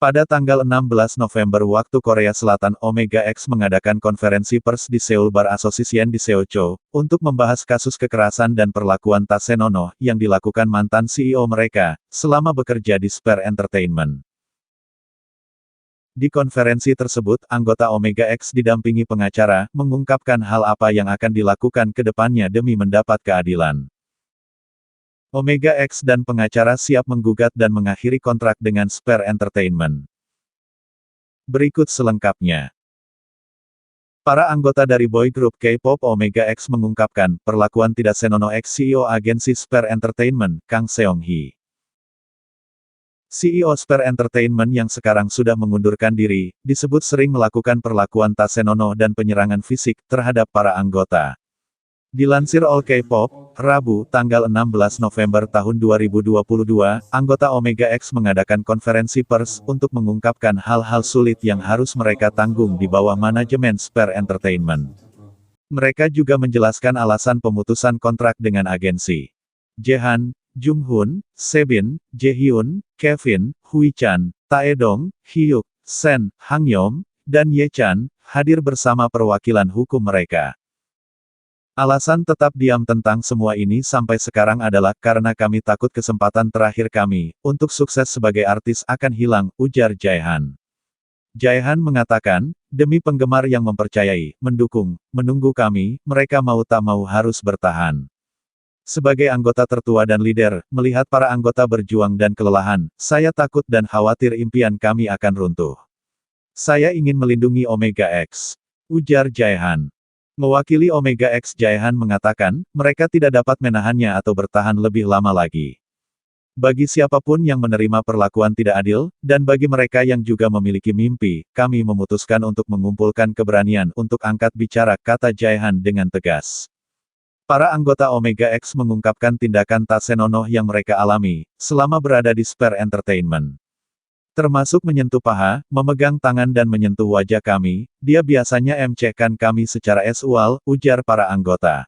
Pada tanggal 16 November waktu Korea Selatan, Omega X mengadakan konferensi pers di Seoul Bar Association di Seocho, untuk membahas kasus kekerasan dan perlakuan tak senonoh yang dilakukan mantan CEO mereka, selama bekerja di Spare Entertainment. Di konferensi tersebut, anggota Omega X didampingi pengacara, mengungkapkan hal apa yang akan dilakukan ke depannya demi mendapat keadilan. Omega X dan pengacara siap menggugat dan mengakhiri kontrak dengan Spare Entertainment. Berikut selengkapnya. Para anggota dari boy group K-pop Omega X mengungkapkan perlakuan tidak senonoh ex-CEO agensi Spare Entertainment, Kang Seong-hee. CEO Spare Entertainment yang sekarang sudah mengundurkan diri, disebut sering melakukan perlakuan tak senonoh dan penyerangan fisik terhadap para anggota. Dilansir All K-pop, Rabu, tanggal 16 November tahun 2022, anggota Omega X mengadakan konferensi pers untuk mengungkapkan hal-hal sulit yang harus mereka tanggung di bawah manajemen Spare Entertainment. Mereka juga menjelaskan alasan pemutusan kontrak dengan agensi. Jaehan, Junghoon, Sebin, Jaehyun, Kevin, Hui-chan, Taedong, Hyuk, Sen, Hangyom, dan Ye-chan, hadir bersama perwakilan hukum mereka. Alasan tetap diam tentang semua ini sampai sekarang adalah karena kami takut kesempatan terakhir kami untuk sukses sebagai artis akan hilang, ujar Jaehan. Jaehan mengatakan, demi penggemar yang mempercayai, mendukung, menunggu kami, mereka mau tak mau harus bertahan. Sebagai anggota tertua dan leader, melihat para anggota berjuang dan kelelahan, saya takut dan khawatir impian kami akan runtuh. Saya ingin melindungi Omega X, ujar Jaehan. Mewakili Omega X, Jaehan mengatakan, mereka tidak dapat menahannya atau bertahan lebih lama lagi. Bagi siapapun yang menerima perlakuan tidak adil, dan bagi mereka yang juga memiliki mimpi, kami memutuskan untuk mengumpulkan keberanian untuk angkat bicara, kata Jaehan dengan tegas. Para anggota Omega X mengungkapkan tindakan tak senonoh yang mereka alami, selama berada di Spare Entertainment. Termasuk menyentuh paha, memegang tangan dan menyentuh wajah kami, dia biasanya emcehkan kami secara seksual, ujar para anggota.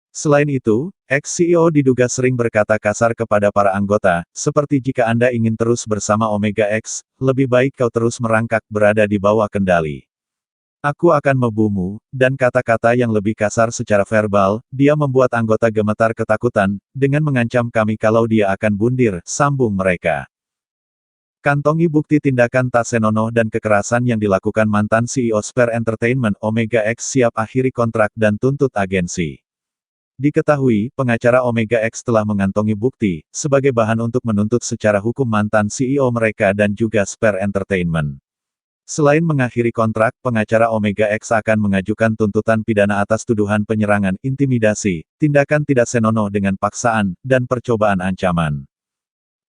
Selain itu, ex-CEO diduga sering berkata kasar kepada para anggota, seperti jika Anda ingin terus bersama Omega X, lebih baik kau terus merangkak berada di bawah kendali. Aku akan membunuhmu, dan kata-kata yang lebih kasar secara verbal, dia membuat anggota gemetar ketakutan, dengan mengancam kami kalau dia akan bundir, sambung mereka. Kantongi bukti tindakan tak senonoh dan kekerasan yang dilakukan mantan CEO Spare Entertainment, Omega X siap akhiri kontrak dan tuntut agensi. Diketahui, pengacara Omega X telah mengantongi bukti, sebagai bahan untuk menuntut secara hukum mantan CEO mereka dan juga Spare Entertainment. Selain mengakhiri kontrak, pengacara Omega X akan mengajukan tuntutan pidana atas tuduhan penyerangan, intimidasi, tindakan tidak senonoh dengan paksaan, dan percobaan ancaman.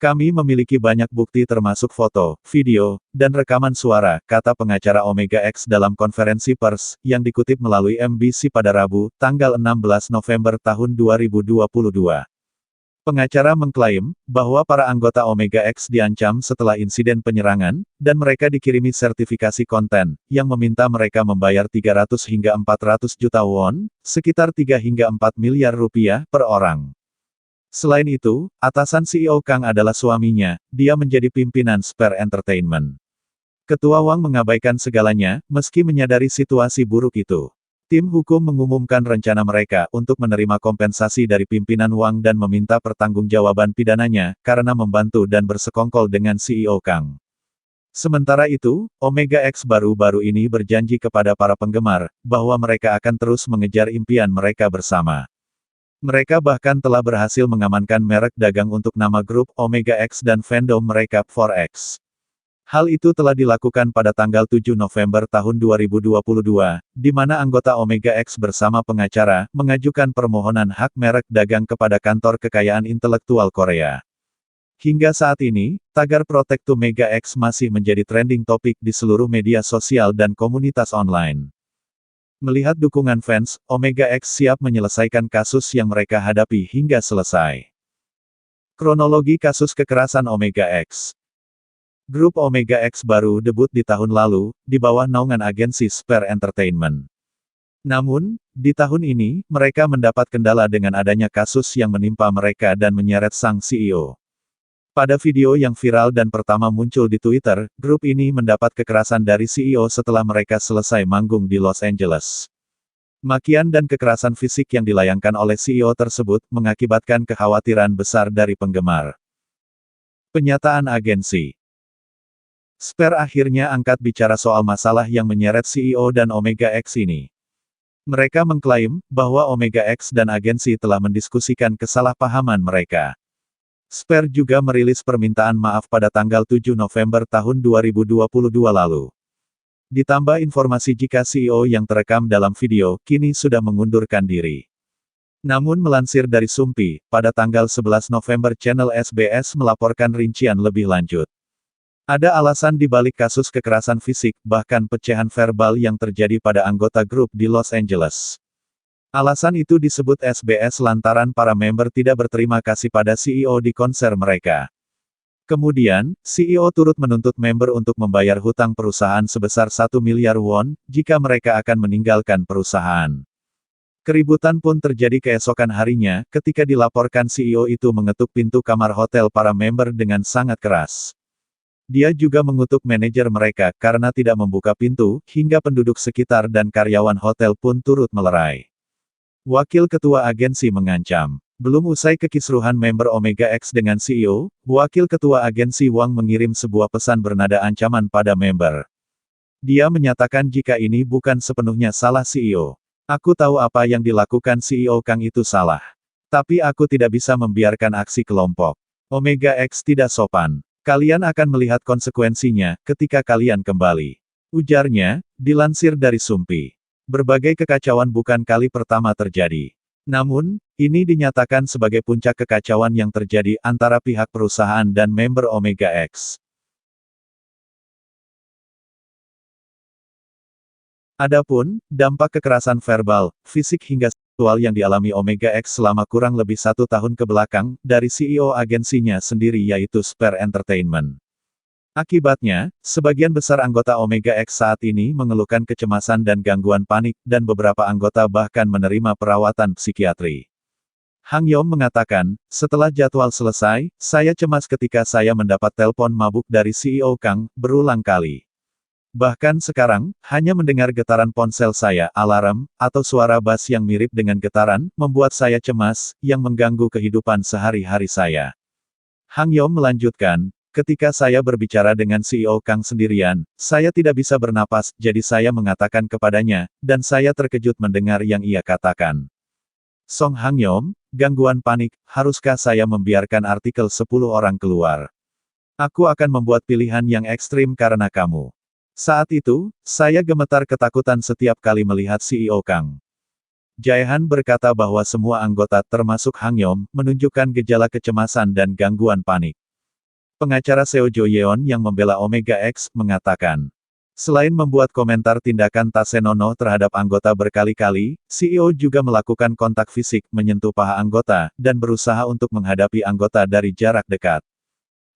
Kami memiliki banyak bukti termasuk foto, video, dan rekaman suara, kata pengacara Omega X dalam konferensi pers, yang dikutip melalui MBC pada Rabu, tanggal 16 November tahun 2022. Pengacara mengklaim, bahwa para anggota Omega X diancam setelah insiden penyerangan, dan mereka dikirimi sertifikasi konten, yang meminta mereka membayar 300 hingga 400 juta won, sekitar 3 hingga 4 miliar rupiah, per orang. Selain itu, atasan CEO Kang adalah suaminya, dia menjadi pimpinan Spare Entertainment. Ketua Wang mengabaikan segalanya, meski menyadari situasi buruk itu. Tim hukum mengumumkan rencana mereka untuk menerima kompensasi dari pimpinan Wang dan meminta pertanggungjawaban pidananya, karena membantu dan bersekongkol dengan CEO Kang. Sementara itu, Omega X baru-baru ini berjanji kepada para penggemar, bahwa mereka akan terus mengejar impian mereka bersama. Mereka bahkan telah berhasil mengamankan merek dagang untuk nama grup Omega X dan fandom mereka, 4X. Hal itu telah dilakukan pada tanggal 7 November tahun 2022, di mana anggota Omega X bersama pengacara, mengajukan permohonan hak merek dagang kepada kantor kekayaan intelektual Korea. Hingga saat ini, tagar Protect Omega X masih menjadi trending topik di seluruh media sosial dan komunitas online. Melihat dukungan fans, Omega X siap menyelesaikan kasus yang mereka hadapi hingga selesai. Kronologi kasus kekerasan Omega X. Grup Omega X baru debut di tahun lalu, di bawah naungan agensi Spare Entertainment. Namun, di tahun ini, mereka mendapat kendala dengan adanya kasus yang menimpa mereka dan menyeret sang CEO. Pada video yang viral dan pertama muncul di Twitter, grup ini mendapat kekerasan dari CEO setelah mereka selesai manggung di Los Angeles. Makian dan kekerasan fisik yang dilayangkan oleh CEO tersebut mengakibatkan kekhawatiran besar dari penggemar. Penyataan agensi Spare akhirnya angkat bicara soal masalah yang menyeret CEO dan Omega X ini. Mereka mengklaim bahwa Omega X dan agensi telah mendiskusikan kesalahpahaman mereka. Spare juga merilis permintaan maaf pada tanggal 7 November tahun 2022 lalu. Ditambah informasi jika CEO yang terekam dalam video, kini sudah mengundurkan diri. Namun melansir dari Sumpi, pada tanggal 11 November channel SBS melaporkan rincian lebih lanjut. Ada alasan di balik kasus kekerasan fisik, bahkan pecahan verbal yang terjadi pada anggota grup di Los Angeles. Alasan itu disebut SBS lantaran para member tidak berterima kasih pada CEO di konser mereka. Kemudian, CEO turut menuntut member untuk membayar hutang perusahaan sebesar 1 miliar won, jika mereka akan meninggalkan perusahaan. Keributan pun terjadi keesokan harinya, ketika dilaporkan CEO itu mengetuk pintu kamar hotel para member dengan sangat keras. Dia juga mengutuk manajer mereka karena tidak membuka pintu, hingga penduduk sekitar dan karyawan hotel pun turut melerai. Wakil Ketua Agensi mengancam. Belum usai kekisruhan member Omega X dengan CEO, Wakil Ketua Agensi Wang mengirim sebuah pesan bernada ancaman pada member. Dia menyatakan jika ini bukan sepenuhnya salah CEO. Aku tahu apa yang dilakukan CEO Kang itu salah. Tapi aku tidak bisa membiarkan aksi kelompok Omega X tidak sopan. Kalian akan melihat konsekuensinya, ketika kalian kembali. Ujarnya, dilansir dari Sumpi. Berbagai kekacauan bukan kali pertama terjadi. Namun, ini dinyatakan sebagai puncak kekacauan yang terjadi antara pihak perusahaan dan member Omega X. Adapun, dampak kekerasan verbal, fisik hingga seksual yang dialami Omega X selama kurang lebih 1 tahun ke belakang, dari CEO agensinya sendiri yaitu Spare Entertainment. Akibatnya, sebagian besar anggota Omega X saat ini mengeluhkan kecemasan dan gangguan panik, dan beberapa anggota bahkan menerima perawatan psikiatri. Hang Yom mengatakan, setelah jadwal selesai, saya cemas ketika saya mendapat telepon mabuk dari CEO Kang, berulang kali. Bahkan sekarang, hanya mendengar getaran ponsel saya, alarm, atau suara bass yang mirip dengan getaran, membuat saya cemas, yang mengganggu kehidupan sehari-hari saya. Hang Yom melanjutkan, ketika saya berbicara dengan CEO Kang sendirian, saya tidak bisa bernapas, jadi saya mengatakan kepadanya, dan saya terkejut mendengar yang ia katakan. Song Hang Yom, gangguan panik, haruskah saya membiarkan artikel 10 orang keluar? Aku akan membuat pilihan yang ekstrim karena kamu. Saat itu, saya gemetar ketakutan setiap kali melihat CEO Kang. Jaehan berkata bahwa semua anggota, termasuk Hang Yom, menunjukkan gejala kecemasan dan gangguan panik. Pengacara Seo Jo Yeon yang membela Omega X, mengatakan. Selain membuat komentar tindakan Tasenono terhadap anggota berkali-kali, CEO juga melakukan kontak fisik, menyentuh paha anggota, dan berusaha untuk menghadapi anggota dari jarak dekat.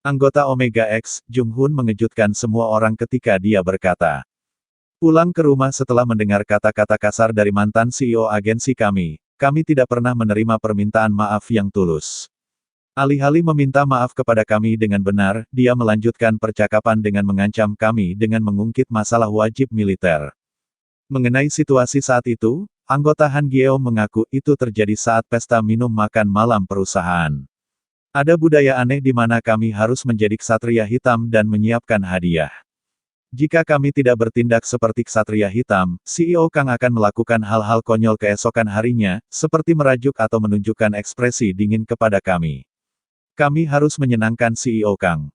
Anggota Omega X, Jung Hoon mengejutkan semua orang ketika dia berkata. Pulang ke rumah setelah mendengar kata-kata kasar dari mantan CEO agensi kami tidak pernah menerima permintaan maaf yang tulus. Alih-alih meminta maaf kepada kami dengan benar, dia melanjutkan percakapan dengan mengancam kami dengan mengungkit masalah wajib militer. Mengenai situasi saat itu, anggota Han Gyeom mengaku itu terjadi saat pesta minum makan malam perusahaan. Ada budaya aneh di mana kami harus menjadi ksatria hitam dan menyiapkan hadiah. Jika kami tidak bertindak seperti ksatria hitam, CEO Kang akan melakukan hal-hal konyol keesokan harinya, seperti merajuk atau menunjukkan ekspresi dingin kepada kami. Kami harus menyenangkan CEO Kang.